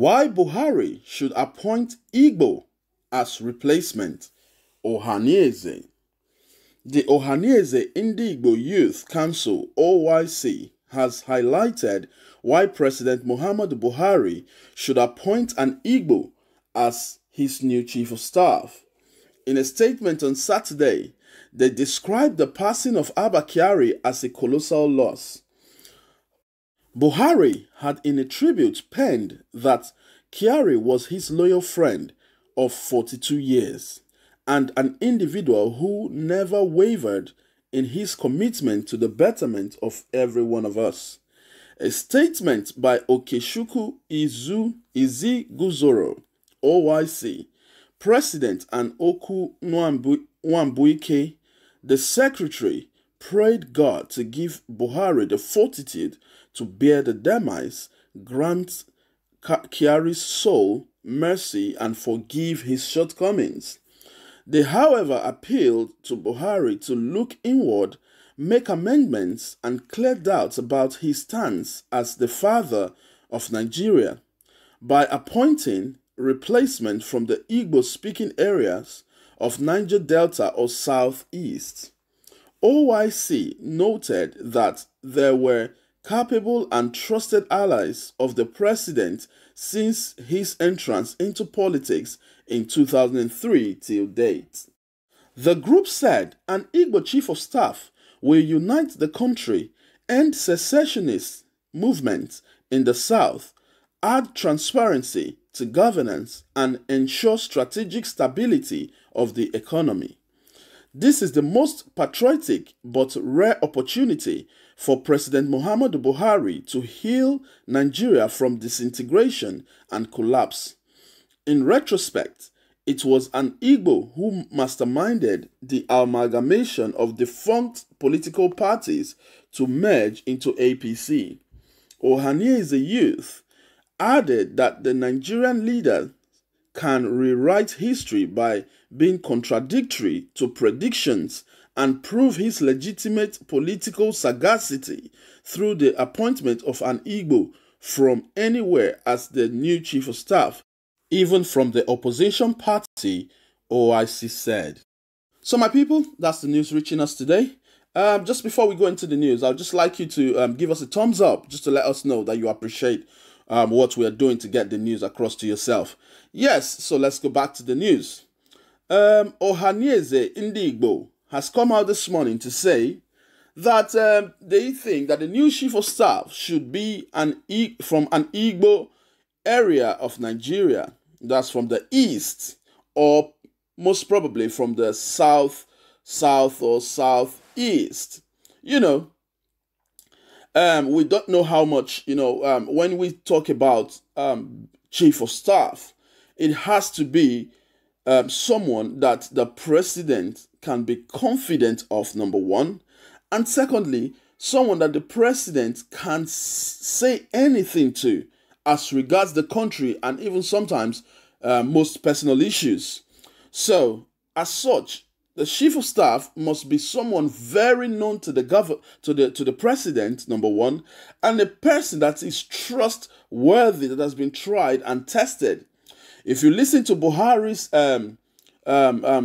Why Buhari should appoint Igbo as replacement. OHANAEZE. The OHANAEZE Ndigbo Youth Council (OYC) has highlighted why President Muhammadu Buhari should appoint an Igbo as his new chief of staff. In a statement on Saturday, they described the passing of Abba Kyari as a colossal loss. Buhari had in a tribute penned that Kyari was his loyal friend of 42 years and an individual who never wavered in his commitment to the betterment of every one of us. A statement by Okechukwu Iziguzoro, OYC, President, and Oku Nwambuike, the secretary, prayed God to give Buhari the fortitude to bear the demise, grant Kyari's soul mercy, and forgive his shortcomings. They, however, appealed to Buhari to look inward, make amendments, and clear doubts about his stance as the father of Nigeria by appointing replacement from the Igbo-speaking areas of Niger Delta or Southeast. OYC noted that there were capable and trusted allies of the president since his entrance into politics in 2003 till date. The group said an Igbo chief of staff will unite the country, end secessionist movements in the south, add transparency to governance, and ensure strategic stability of the economy. This is the most patriotic but rare opportunity for President Muhammadu Buhari to heal Nigeria from disintegration and collapse. In retrospect, it was an Igbo who masterminded the amalgamation of defunct political parties to merge into APC. OHANAEZE Youth added that the Nigerian leader can rewrite history by being contradictory to predictions and prove his legitimate political sagacity through the appointment of an Igbo from anywhere as the new chief of staff, even from the opposition party, OIC said. So my people, that's the news reaching us today. Just before we go into the news, I'd just like you to give us a thumbs up just to let us know that you appreciate what we are doing to get the news across to yourself. Yes, so let's go back to the news. OHANAEZE Ndigbo has come out this morning to say that they think that the new chief of staff should be from an Igbo area of Nigeria. That's from the east, or most probably from the south or southeast. You know, we don't know how much, when we talk about chief of staff, it has to be someone that the president can be confident of, number one. And secondly, someone that the president can say anything to as regards the country and even sometimes most personal issues. So, as such, the chief of staff must be someone very known to the to the president, number one, and a person that is trustworthy, that has been tried and tested. If you listen to Buhari's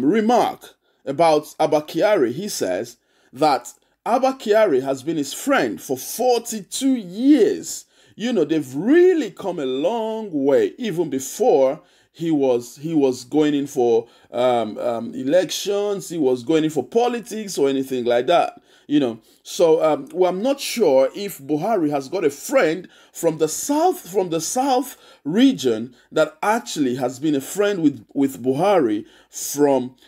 remark about Abba Kyari, he says that Abba Kyari has been his friend for 42 years. You know, they've really come a long way, even before he was going in for elections, he was going in for politics or anything like that. You know, so well, I'm not sure if Buhari has got a friend from the south region that actually has been a friend with Buhari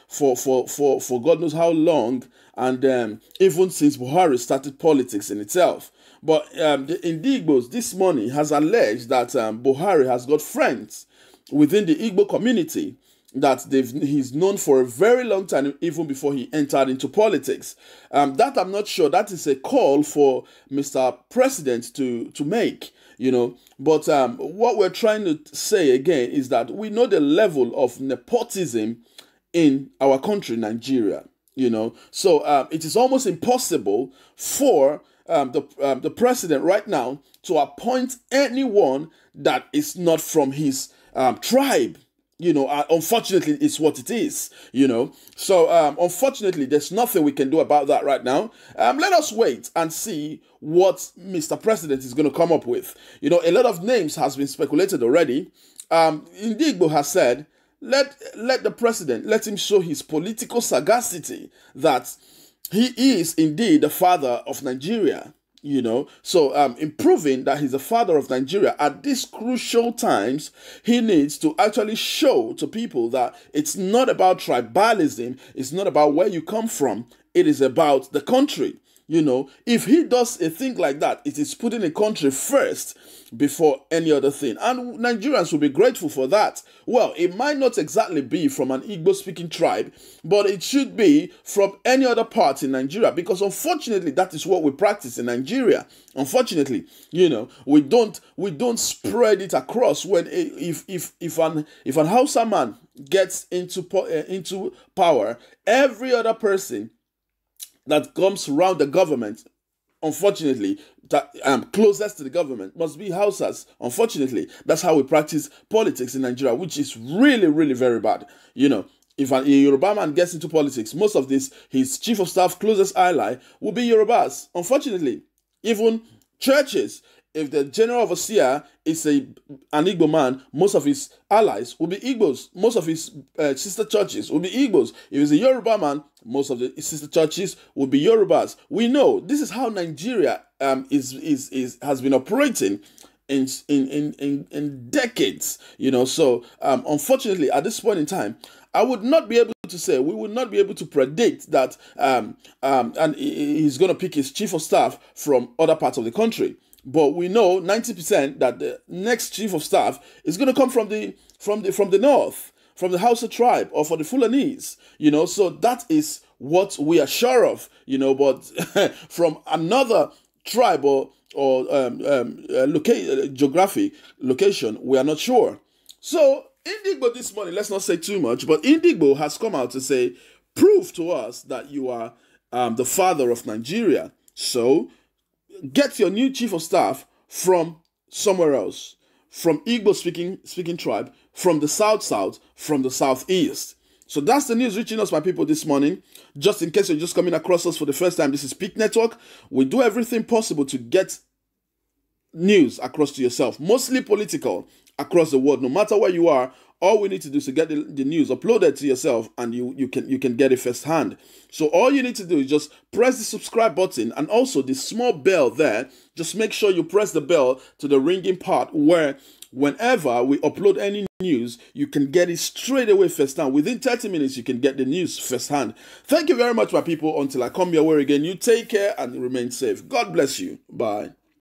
for God knows how long, and even since Buhari started politics in itself. But the Ndigbos this morning has alleged that Buhari has got friends within the Igbo community that he's known for a very long time, even before he entered into politics. That I'm not sure. That is a call for Mr. President to make, But what we're trying to say again is that we know the level of nepotism in our country, Nigeria. So it is almost impossible for the president right now to appoint anyone that is not from his tribe. Unfortunately, it's what it is, So, unfortunately, there's nothing we can do about that right now. Let us wait and see what Mr. President is going to come up with. A lot of names has been speculated already. Ndigbo has said, let the president, let him show his political sagacity that he is indeed the father of Nigeria. So in proving that he's the father of Nigeria at these crucial times, he needs to actually show to people that it's not about tribalism, it's not about where you come from, it is about the country. If he does a thing like that, it is putting a country first before any other thing. And Nigerians will be grateful for that. Well, it might not exactly be from an Igbo-speaking tribe, but it should be from any other part in Nigeria, because unfortunately, that is what we practice in Nigeria. Unfortunately, we don't spread it across. When if an Hausa man gets into power, every other person that comes around the government, unfortunately, that closest to the government must be Hausas. Unfortunately, that's how we practice politics in Nigeria, which is really, really very bad. If a Yoruba man gets into politics, most of his chief of staff closest ally will be Yorubas. Unfortunately, even churches, if the general overseer is an Igbo man, most of his allies will be Igbos. Most of his sister churches will be Igbos. If he's a Yoruba man, most of the sister churches will be Yorubas. We know this is how Nigeria has been operating in decades. So unfortunately, at this point in time, I would not be able to say, we would not be able to predict that and he's going to pick his chief of staff from other parts of the country. But we know 90% that the next chief of staff is going to come from the north, from the Hausa tribe, or for the Fulanese. So that is what we are sure of. But from another tribe or geographic location, we are not sure. So Ndigbo this morning, let's not say too much, but Ndigbo has come out to say, prove to us that you are the father of Nigeria. So get your new chief of staff from somewhere else, from Igbo speaking tribe, from the south, from the southeast. So that's the news reaching us, my people, this morning. Just in case you're just coming across us for the first time, this is Peak Network. We do everything possible to get news across to yourself, mostly political, across the world. No matter where you are, all we need to do is to get the news uploaded to yourself, and you can get it firsthand. So all you need to do is just press the subscribe button, and also the small bell there. Just make sure you press the bell to the ringing part, where whenever we upload any news, you can get it straight away firsthand. Within 30 minutes, you can get the news firsthand. Thank you very much, my people. Until I come your way again, you take care and remain safe. God bless you. Bye.